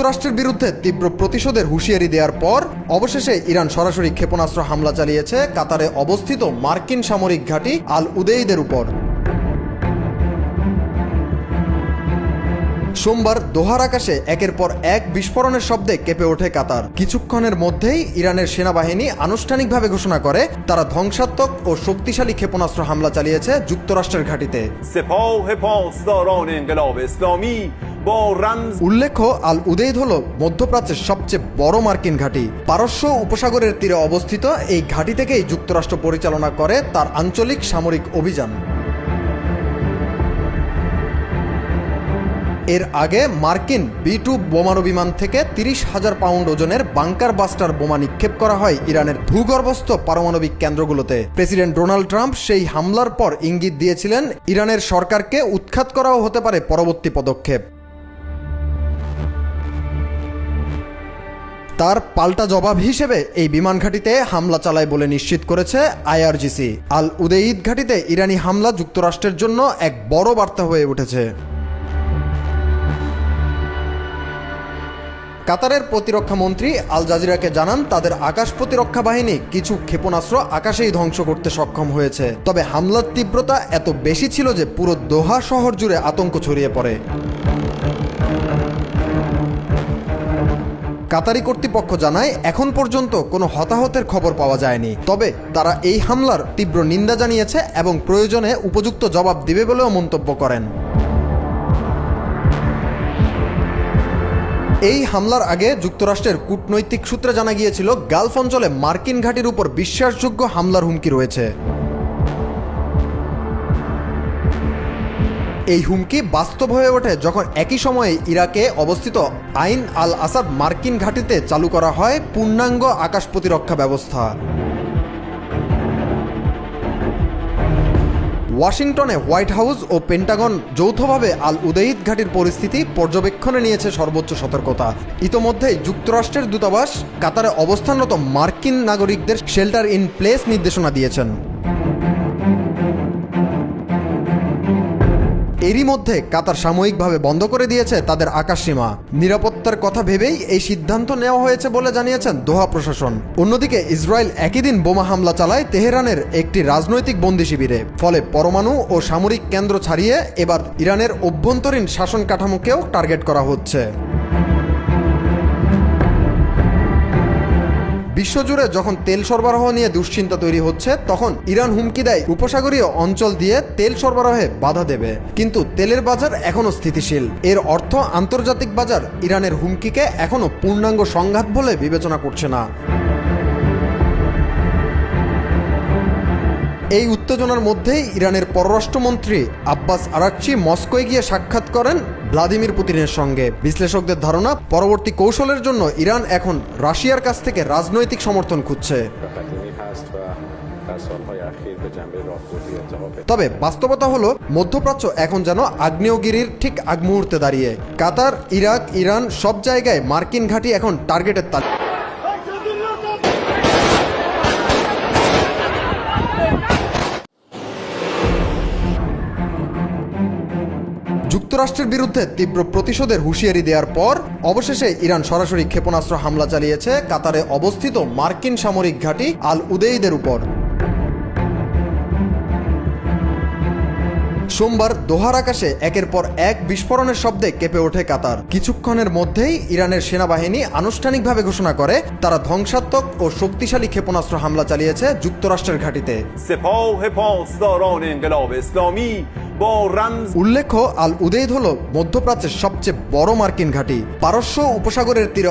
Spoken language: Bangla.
যুক্তরাষ্ট্রের বিরুদ্ধে তীব্র প্রতিশোধের হুঁশিয়ারি দেওয়ার পর অবশেষে ইরান সরাসরি ক্ষেপণাস্ত্র হামলা চালিয়েছে কাতারে অবস্থিত মার্কিন সামরিক ঘাঁটি আল উদেইদের উপর। সোমবার দোহার আকাশে একের পর এক বিস্ফোরণের শব্দে কেঁপে ওঠে কাতার। কিছুক্ষণের মধ্যেই ইরানের সেনাবাহিনী আনুষ্ঠানিকভাবে ঘোষণা করে তারা ধ্বংসাত্মক ও শক্তিশালী ক্ষেপণাস্ত্র হামলা চালিয়েছে যুক্তরাষ্ট্রের ঘাঁটিতে। উল্লেখ্য, আল উদেইদ হল মধ্যপ্রাচ্যের সবচেয়ে বড় মার্কিন ঘাঁটি। পারস্য উপসাগরের তীরে অবস্থিত এই ঘাঁটি থেকেই যুক্তরাষ্ট্র পরিচালনা করে তার আঞ্চলিক সামরিক অভিযান। এর আগে মার্কিন B-2 বোমারু বিমান থেকে 30,000 পাউন্ড ওজনের বাংকার বাস্টার বোমা নিক্ষেপ করা হয় ইরানের ভূগর্ভস্থ পারমাণবিক কেন্দ্রগুলোতে। প্রেসিডেন্ট ডোনাল্ড ট্রাম্প সেই হামলার পর ইঙ্গিত দিয়েছিলেন ইরানের সরকারকে উৎখাত করাও হতে পারে পরবর্তী পদক্ষেপ। তার পাল্টা জবাব হিসেবে এই বিমান ঘাঁটিতে হামলা চালায় বলে নিশ্চিত করেছে IRGC। আল উদেইদ ঘাঁটিতে ইরানি হামলা যুক্তরাষ্ট্রের জন্য এক বড় বার্তা হয়ে উঠেছে। কাতারের প্রতিরক্ষা মন্ত্রী আল জাজিরাকে জানান তাদের আকাশ প্রতিরক্ষা বাহিনী কিছু ক্ষেপণাস্ত্র আকাশেই ধ্বংস করতে সক্ষম হয়েছে, তবে হামলার তীব্রতা এত বেশি ছিল যে পুরো দোহা শহর জুড়ে আতঙ্ক ছড়িয়ে পড়ে। কাতারি কর্তৃপক্ষ জানায় এখন পর্যন্ত কোনো হতাহতের খবর পাওয়া যায়নি, তবে তারা এই হামলার তীব্র নিন্দা জানিয়েছে এবং প্রয়োজনে উপযুক্ত জবাব দিবে বলেও মন্তব্য করেন। এই হামলার আগে যুক্তরাষ্ট্রের কূটনৈতিক সূত্রে জানা গিয়েছিল গালফ অঞ্চলে মার্কিন ঘাঁটির উপর বিশ্বাসযোগ্য হামলার হুমকি রয়েছে। এই হুমকি বাস্তব হয়ে ওঠে যখন একই সময়ে ইরাকে অবস্থিত আইন আল আসাদ মার্কিন ঘাঁটিতে চালু করা হয় পূর্ণাঙ্গ আকাশ প্রতিরক্ষা ব্যবস্থা। ওয়াশিংটনে হোয়াইট হাউস ও পেন্টাগন যৌথভাবে আল উদেইদ ঘাঁটির পরিস্থিতি পর্যবেক্ষণে নিয়েছে সর্বোচ্চ সতর্কতা। ইতোমধ্যেই যুক্তরাষ্ট্রের দূতাবাস কাতারে অবস্থানরত মার্কিন নাগরিকদের শেল্টার ইন প্লেস নির্দেশনা দিয়েছেন। এরই মধ্যে কাতার সাময়িকভাবে বন্ধ করে দিয়েছে তাদের আকাশসীমা। নিরাপত্তার কথা ভেবেই এই সিদ্ধান্ত নেওয়া হয়েছে বলে জানিয়েছেন দোহা প্রশাসন। অন্যদিকে ইসরায়েল একই দিন বোমা হামলা চালায় তেহরানের একটি রাজনৈতিক বন্দী শিবিরে, ফলে পরমাণু ও সামরিক কেন্দ্র ছাড়িয়ে এবার ইরানের অভ্যন্তরীণ শাসন কাঠামোকেও টার্গেট করা হচ্ছে। বিশ্বজুড়ে যখন তেল সরবরাহ নিয়ে দুশ্চিন্তা তৈরি হচ্ছে, তখন ইরান হুমকি দেয় উপসাগরীয় অঞ্চল দিয়ে তেল সরবরাহে বাধা দেবে, কিন্তু তেলের বাজার এখনও স্থিতিশীল। এর অর্থ আন্তর্জাতিক বাজার ইরানের হুমকিকে এখনও পূর্ণাঙ্গ সংঘাত বলে বিবেচনা করছে না। এই উত্তেজনার মধ্যেই ইরানের পররাষ্ট্রমন্ত্রী আব্বাস আরাকচি মস্কোয় গিয়ে সাক্ষাৎ করেন ভ্লাদিমির পুতিনের সঙ্গে। বিশ্লেষকদের ধারণা, পরবর্তী কৌশলের জন্য ইরান এখন রাশিয়ার কাছ থেকে রাজনৈতিক সমর্থন খুঁজছে। তবে বাস্তবতা হলো মধ্যপ্রাচ্য এখন যেন আগ্নেয়গিরির ঠিক আগ মুহূর্তে দাঁড়িয়ে। কাতার, ইরাক, ইরান সব জায়গায় মার্কিন ঘাঁটি এখন টার্গেটের তালিকা। যুক্তরাষ্ট্রের বিরুদ্ধে তীব্র প্রতিশোধের হুঁশিয়ারি দেওয়ার পর অবশেষে ইরান সরাসরি ক্ষেপণাস্ত্র হামলা চালিয়েছে কাতারে অবস্থিত মার্কিন সামরিক ঘাঁটি আল উদেইদের উপর। সোমবার দোহার আকাশে একের পর এক বিস্ফোরণের শব্দে কেঁপে ওঠে কাতার। কিছুক্ষণের মধ্যেই ইরানের সেনাবাহিনী আনুষ্ঠানিকভাবে ঘোষণা করে তারা ধ্বংসাত্মক ও শক্তিশালী ক্ষেপণাস্ত্র হামলা চালিয়েছে যুক্তরাষ্ট্রের ঘাঁটিতে। উল্লেখ্য, আল উদেইদ হল মধ্যপ্রাচ্যের সবচেয়ে বড় মার্কিন ঘাঁটি। পারস্য উপসাগরের তীরে